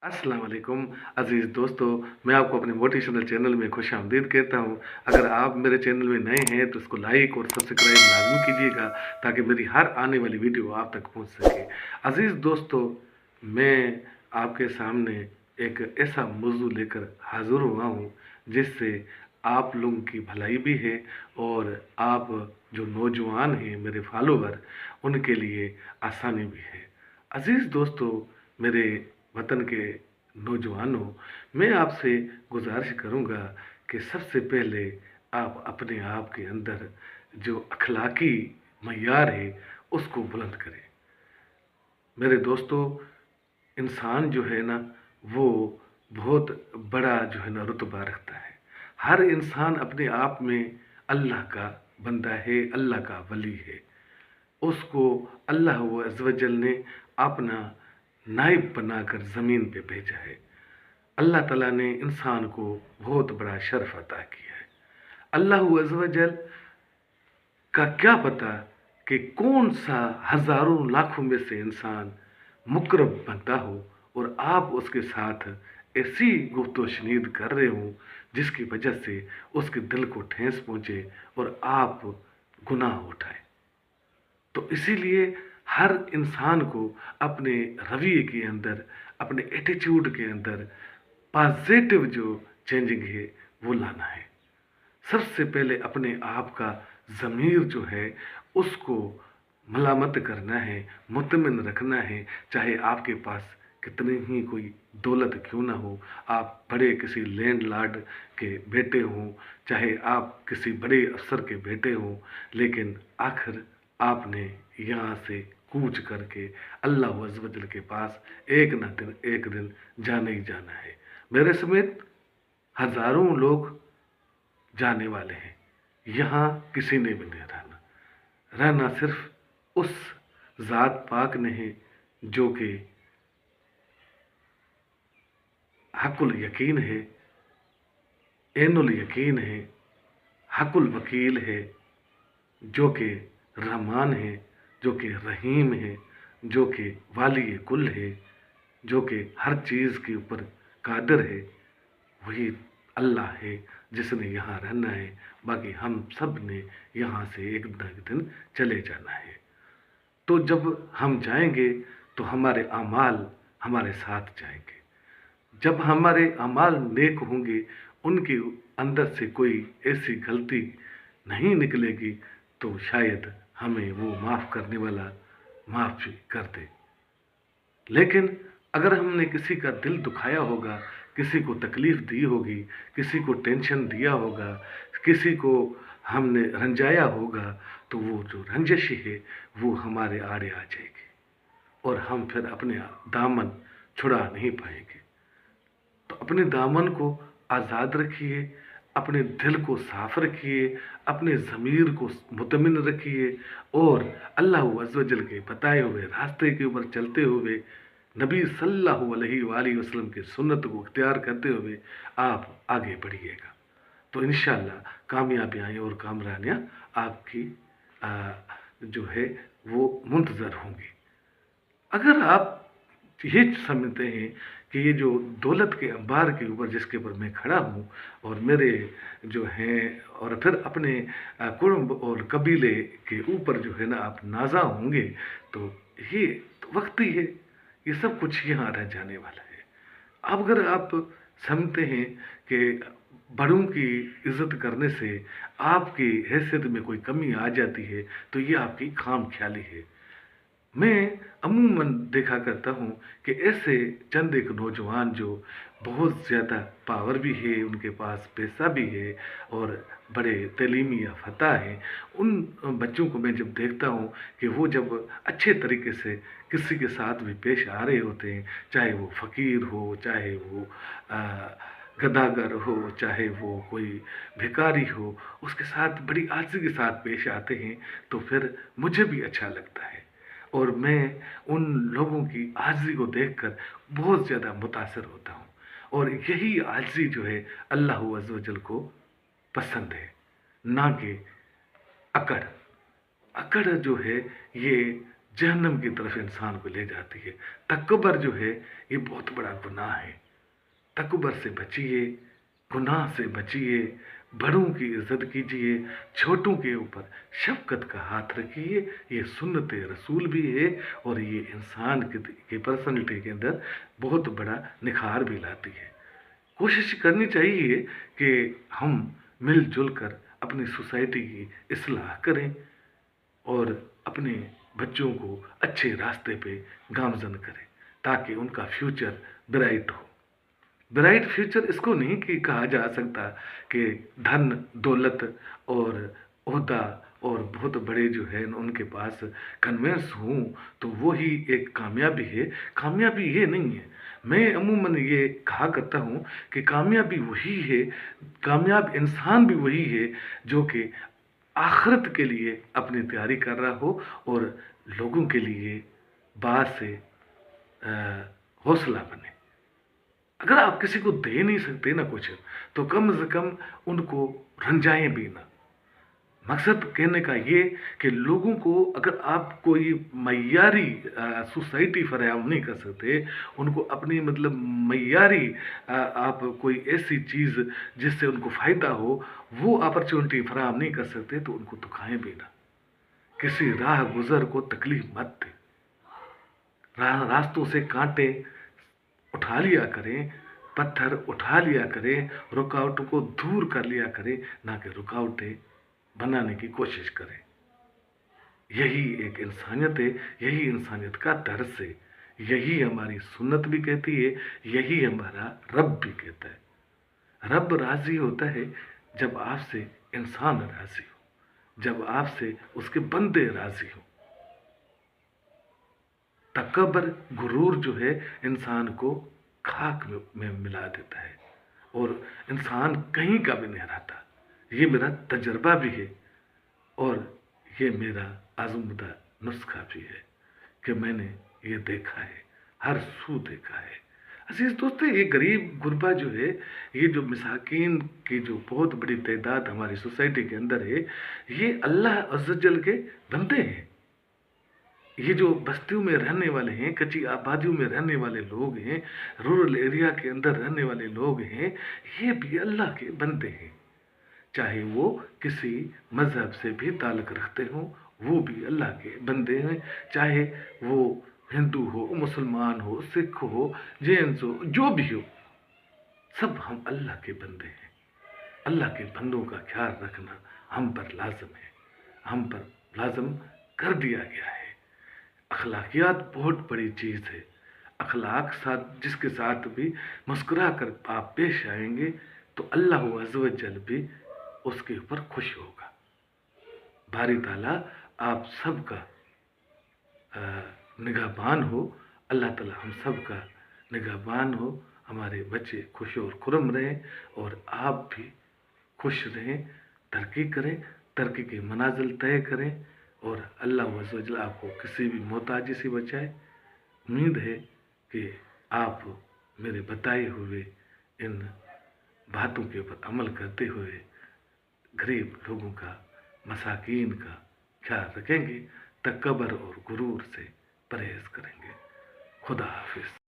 अस्सलाम वालेकुम अज़ीज़ दोस्तों, मैं आपको अपने मोटिवेशनल चैनल में खुशामदीद कहता हूँ। अगर आप मेरे चैनल में नए हैं तो इसको लाइक और सब्सक्राइब लाज़मी कीजिएगा ताकि मेरी हर आने वाली वीडियो आप तक पहुँच सके। अज़ीज़ दोस्तों, मैं आपके सामने एक ऐसा मौज़ू लेकर हाज़िर हुआ हूँ जिससे आप लोगों की भलाई भी है और आप जो नौजवान हैं मेरे फॉलोवर उनके लिए आसानी भी है। अज़ीज़ दोस्तों, मेरे वतन के नौजवानों, मैं आपसे गुजारिश करूंगा कि सबसे पहले आप अपने आप के अंदर जो अखलाकी मय्यार है उसको बुलंद करें। मेरे दोस्तों, इंसान जो है ना वो बहुत बड़ा जो है ना रुतबा रखता है। हर इंसान अपने आप में अल्लाह का बंदा है, अल्लाह का वली है। उसको अल्लाह व अज़्ज़ व जल ने अपना नाइब बनाकर ज़मीन पे भेजा है। अल्लाह ताला ने इंसान को बहुत बड़ा शर्फ अता किया है। अल्लाह व अज़्ज़ व जल का क्या पता कि कौन सा हज़ारों लाखों में से इंसान मुक़र्रब बनता हो और आप उसके साथ ऐसी गुफ्तो शनीद कर रहे हो जिसकी वजह से उसके दिल को ठेस पहुँचे और आप गुनाह उठाएँ। तो इसीलिए हर इंसान को अपने रवैये के अंदर, अपने एटीट्यूड के अंदर पॉजिटिव जो चेंजिंग है वो लाना है। सबसे पहले अपने आप का ज़मीर जो है उसको मलामत करना है, मुतमिन रखना है। चाहे आपके पास कितनी ही कोई दौलत क्यों ना हो, आप बड़े किसी लैंडलॉर्ड के बेटे हों, चाहे आप किसी बड़े अफसर के बेटे हों, लेकिन आखिर आपने यहाँ से कूच करके अल्लाह अज़्ज़ व जल के पास एक दिन जाना ही जाना है। मेरे समेत हज़ारों लोग जाने वाले हैं। यहाँ किसी ने भी नहीं रहना। रहना सिर्फ उस ज़ात पाक ने है जो कि हक़ुल यकीन है, ऐनुल यकीन है, हक़ुल वकील है, जो कि रहमान है, जो कि रहीम है, जो कि वाली कुल है, जो कि हर चीज़ के ऊपर कादिर है। वही अल्लाह है जिसने यहाँ रहना है। बाकी हम सब ने यहाँ से एक न एक दिन चले जाना है। तो जब हम जाएंगे तो हमारे अमाल हमारे साथ जाएंगे। जब हमारे अमाल नेक होंगे, उनके अंदर से कोई ऐसी गलती नहीं निकलेगी तो शायद हमें वो माफ़ करने वाला माफ़ कर दे। लेकिन अगर हमने किसी का दिल दुखाया होगा, किसी को तकलीफ़ दी होगी, किसी को टेंशन दिया होगा, किसी को हमने रंजाया होगा, तो वो जो रंजिश है वो हमारे आड़े आ जाएगी और हम फिर अपने दामन छुड़ा नहीं पाएंगे। तो अपने दामन को आज़ाद रखिए, अपने दिल को साफ रखिए, अपने ज़मीर को मुतमिन रखिए और अल्लाह अज़्ज़ व जल के बताए हुए रास्ते के ऊपर चलते हुए नबी सल्लल्लाहु अलैहि वसल्लम की सुन्नत को इख्तियार करते हुए आप आगे बढ़िएगा। तो इंशाअल्लाह कामयाबियाँ और कामरानियाँ आपकी जो है वो मुंतज़र होंगी। अगर आप ये समझते हैं कि ये जो दौलत के अंबार के ऊपर जिसके ऊपर मैं खड़ा हूँ और मेरे जो हैं और फिर अपने कुटुंब और कबीले के ऊपर जो है ना आप नाज़ा होंगे, तो ये तो वक्त ही है, ये सब कुछ यहाँ रह जाने वाला है। अब अगर आप समझते हैं कि बड़ों की इज़्ज़त करने से आपकी हैसियत में कोई कमी आ जाती है, तो ये आपकी खाम ख्याली है। मैं अमूमन देखा करता हूँ कि ऐसे चंद एक नौजवान जो बहुत ज़्यादा पावर भी है, उनके पास पैसा भी है और बड़े तलीमी याफ़्ता हैं, उन बच्चों को मैं जब देखता हूँ कि वो जब अच्छे तरीके से किसी के साथ भी पेश आ रहे होते हैं, चाहे वो फ़कीर हो, चाहे वो गदागर हो, चाहे वो कोई भिखारी हो, उसके साथ बड़ी आज़ी के साथ पेश आते हैं, तो फिर मुझे भी अच्छा लगता है और मैं उन लोगों की आज़ी को देखकर बहुत ज़्यादा मुतासिर होता हूँ। और यही आज़ी जो है अल्लाह अज़्ज़ व जल को पसंद है, ना कि अकड़। अकड़ जो है ये जहन्नम की तरफ इंसान को ले जाती है। तकबर जो है ये बहुत बड़ा गुनाह है। तकबर से बचिए, गुनाह से बचिए, बड़ों की इज्जत कीजिए, छोटों के ऊपर शफकत का हाथ रखिए। ये सुन्नत रसूल भी है और ये इंसान की पर्सनैलिटी के अंदर बहुत बड़ा निखार भी लाती है। कोशिश करनी चाहिए कि हम मिलजुल कर अपनी सोसाइटी की इस्लाह करें और अपने बच्चों को अच्छे रास्ते पे गामजन करें ताकि उनका फ्यूचर ब्राइट हो। ब्राइट फ्यूचर इसको नहीं कि कहा जा सकता कि धन दौलत और ओहदा और बहुत बड़े जो है उनके पास कन्वेंस हूँ तो वो ही एक कामयाबी है। कामयाबी ये नहीं है। मैं अमूमन ये कहा करता हूँ कि कामयाबी वही है, कामयाब इंसान भी वही है जो कि आखिरत के लिए अपनी तैयारी कर रहा हो और लोगों के लिए बात से हौसला बने। अगर आप किसी को दे नहीं सकते ना कुछ तो कम से कम उनको रंजाएं भी ना। मकसद कहने का ये कि लोगों को अगर आप कोई मय्यारी सोसाइटी फराहम नहीं कर सकते, उनको अपनी मतलब मय्यारी आप कोई ऐसी चीज़ जिससे उनको फ़ायदा हो वो अपॉर्चुनिटी फराहम नहीं कर सकते तो उनको दुखाएं भी ना। किसी राह गुज़र को तकलीफ मत दे। रास्तों से कांटे उठा लिया करें, पत्थर उठा लिया करें, रुकावटों को दूर कर लिया करें, ना कि रुकावटें बनाने की कोशिश करें। यही एक इंसानियत है, यही इंसानियत का दर्स है, यही हमारी सुन्नत भी कहती है, यही हमारा रब भी कहता है। रब राज़ी होता है जब आपसे इंसान राज़ी हो, जब आपसे उसके बंदे राज़ी हो। तकबर गुरूर जो है इंसान को खाक में मिला देता है और इंसान कहीं का भी नहीं रहता। ये मेरा तजर्बा भी है और ये मेरा आजमूदा नुस्खा भी है कि मैंने ये देखा है, हर सू देखा है। अजीज दोस्तों, ये गरीब गुरबा जो है, ये जो मिसाकीन की जो बहुत बड़ी तादाद हमारी सोसाइटी के अंदर है, ये अल्लाह अज़्ज़वजल के बंदे हैं। ये जो बस्तियों में रहने वाले हैं, कच्ची आबादियों में रहने वाले लोग हैं, रूरल एरिया के अंदर रहने वाले लोग हैं, ये भी अल्लाह के बंदे हैं। चाहे वो किसी मज़हब से भी ताल्लुक़ रखते हों, वो भी अल्लाह के बंदे हैं। चाहे वो हिंदू हो, मुसलमान हो, सिख हो, जैन हो, जो भी हो, सब हम अल्लाह के बंदे हैं। अल्लाह के बंदों का ख्याल रखना हम पर लाजम है, हम पर लाजम कर दिया गया है। अखलाकियात बहुत बड़ी चीज़ है। अखलाक साथ जिसके साथ भी मुस्कुरा कर आप पेश आएंगे तो अल्लाह अज़्ज़वजल भी उसके ऊपर खुश होगा। बारी ताला आप सबका निगहबान हो। अल्लाह ताला हम सब का निगहबान हो। हमारे बच्चे खुश और खुरम रहें और आप भी खुश रहें, तरक्की करें, तरक्की की मनाजिल तय करें और अल्लाह वज़्ज़वजल आपको किसी भी मोहताजी से बचाए। उम्मीद है कि आप मेरे बताए हुए इन बातों के ऊपर अमल करते हुए गरीब लोगों का, मसाकीन का ख्याल रखेंगे, तकबर और गुरूर से परहेज़ करेंगे। खुदा हाफिज़।